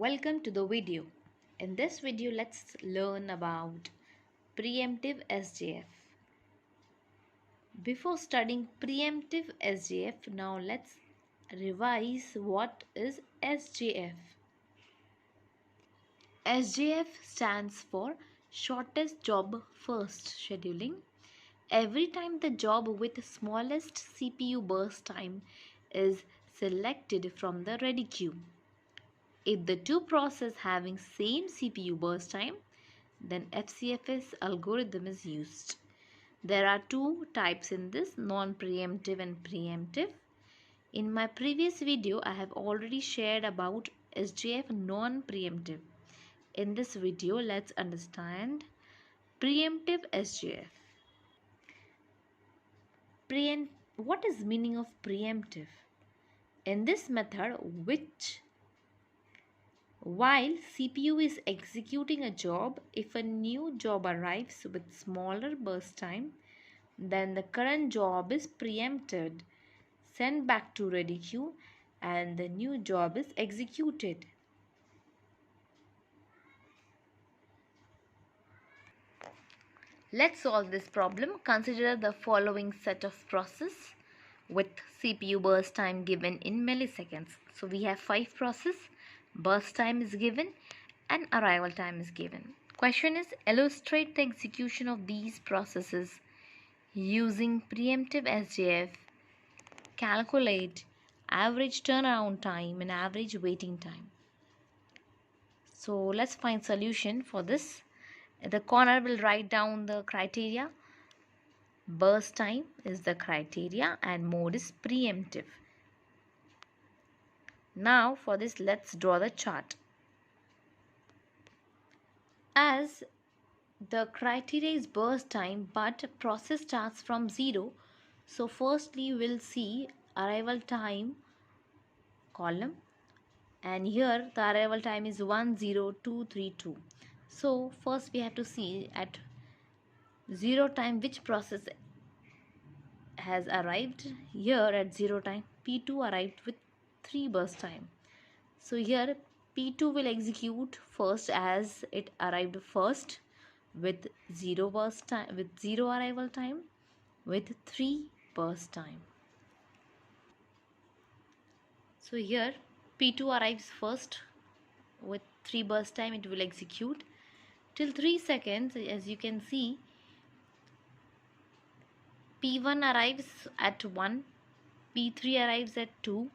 Welcome to the video. In this video, let's learn about preemptive SJF. Before studying preemptive SJF, now let's revise what is SJF. SJF stands for shortest job first scheduling. Every time the job with smallest CPU burst time is selected from the ready queue. If the two processes having same CPU burst time, then FCFS algorithm is used. There are two types in this, non-preemptive and preemptive. In my previous video, I have already shared about SJF non-preemptive. In this video, let's understand preemptive SJF. What is meaning of preemptive? In this method, while CPU is executing a job, if a new job arrives with smaller burst time, then the current job is preempted, sent back to ready queue, and the new job is executed. Let's solve this problem. Consider the following set of processes with CPU burst time given in milliseconds. So we have 5 processes. Burst time is given and arrival time is given. Question is, illustrate the execution of these processes using preemptive SJF. Calculate average turnaround time and average waiting time. So let's find solution for this. In the corner we'll write down the criteria. Burst time is the criteria and mode is preemptive. Now for this, let's draw the chart. As the criteria is burst time but process starts from 0, so firstly we'll see arrival time column, and here the arrival time is 10232. So first we have to see at 0 time which process has arrived. Here at 0 time P2 arrived with 3 burst time. So here P2 will execute first as it arrived first with 0 burst time, with 0 arrival time, with 3 burst time. So here P2 arrives first with 3 burst time. It will execute till 3 seconds. As you can see, P1 arrives at 1, P3 arrives at 2,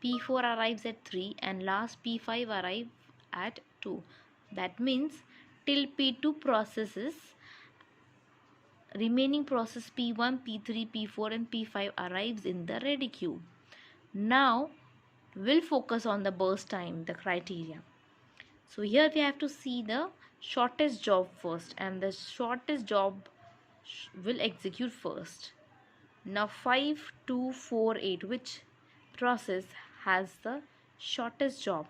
P4 arrives at 3, and last P5 arrives at 2. That means till P2 processes, remaining process P1, P3, P4 and P5 arrives in the ready queue. Now we'll focus on the burst time, the criteria. So here we have to see the shortest job first, and the shortest job will execute first. Now 5, 2, 4, 8, which process has the shortest job?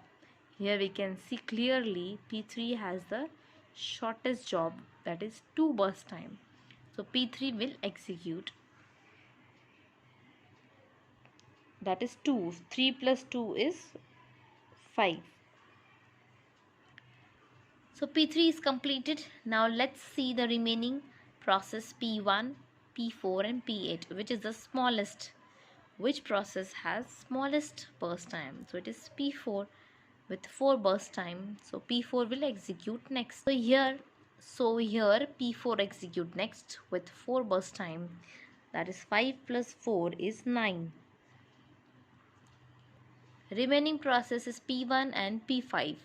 Here we can see clearly P3 has the shortest job, that is 2 burst time. So P3 will execute, that is 2. 3 plus 2 is 5. So P3 is completed. Now let's see the remaining process P1, P4 and P8, which is the smallest. Which process has smallest burst time? So it is P4 with 4 burst time. So P4 will execute next. So here P4 execute next with 4 burst time. That is 5 plus 4 is 9. Remaining process is P1 and P5.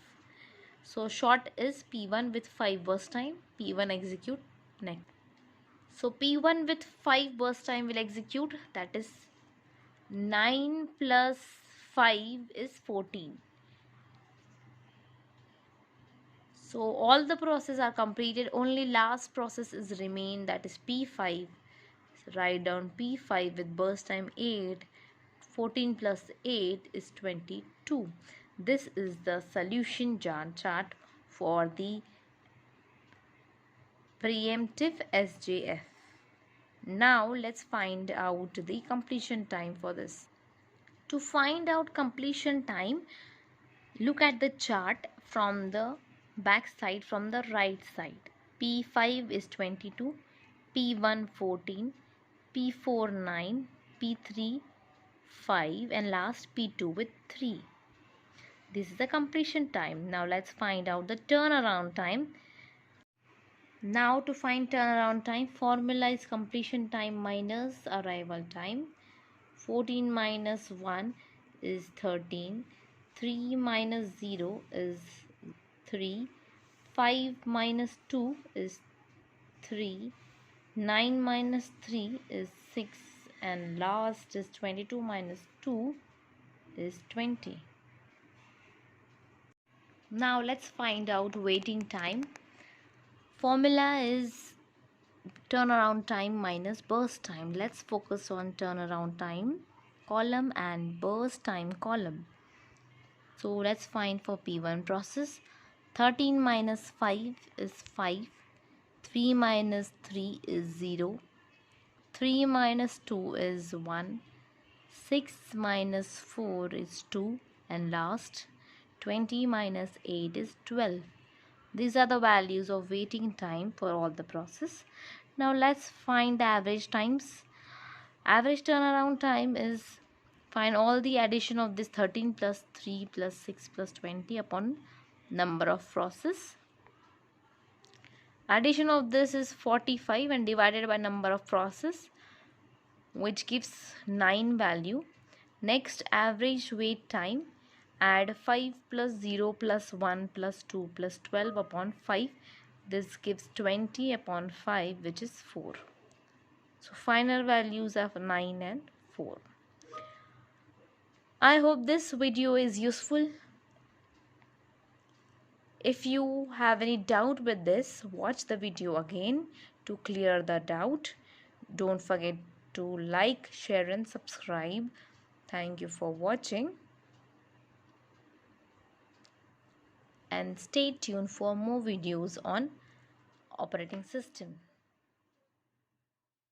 So short is P1 with 5 burst time. P1 execute next. So P1 with 5 burst time will execute, that is 9 plus 5 is 14. So all the processes are completed, only last process is remain, that is P5. So write down P5 with burst time 8. 14 plus 8 is 22. This is the solution chart for the preemptive SJF. Now let's find out the completion time for this. To find out completion time, Look at the chart from the back side, from the right side. P5 is 22, P1 14, P4 9, P3 5, and last P2 with 3. This is the completion time. Now let's find out the turnaround time. Now to find turnaround time, formula is completion time minus arrival time. 14 minus 1 is 13. 3 minus 0 is 3. 5 minus 2 is 3. 9 minus 3 is 6. And last is 22 minus 2 is 20. Now let's find out waiting time. Formula is turnaround time minus burst time. Let's focus on turnaround time column and burst time column. So let's find for P1 process. 13 minus 5 is 5. 3 minus 3 is 0. 3 minus 2 is 1. 6 minus 4 is 2. And last, 20 minus 8 is 12. These are the values of waiting time for all the process. Now let's find the average times. Average turnaround time is, find all the addition of this 13 plus 3 plus 6 plus 20 upon number of process. Addition of this is 45 and divided by number of process, which gives 9 value. Next, average wait time. Add 5 plus 0 plus 1 plus 2 plus 12 upon 5. This gives 20 upon 5, which is 4. So final values are 9 and 4. I hope this video is useful. If you have any doubt with this, watch the video again to clear the doubt. Don't forget to like, share and subscribe. Thank you for watching. And stay tuned for more videos on operating system.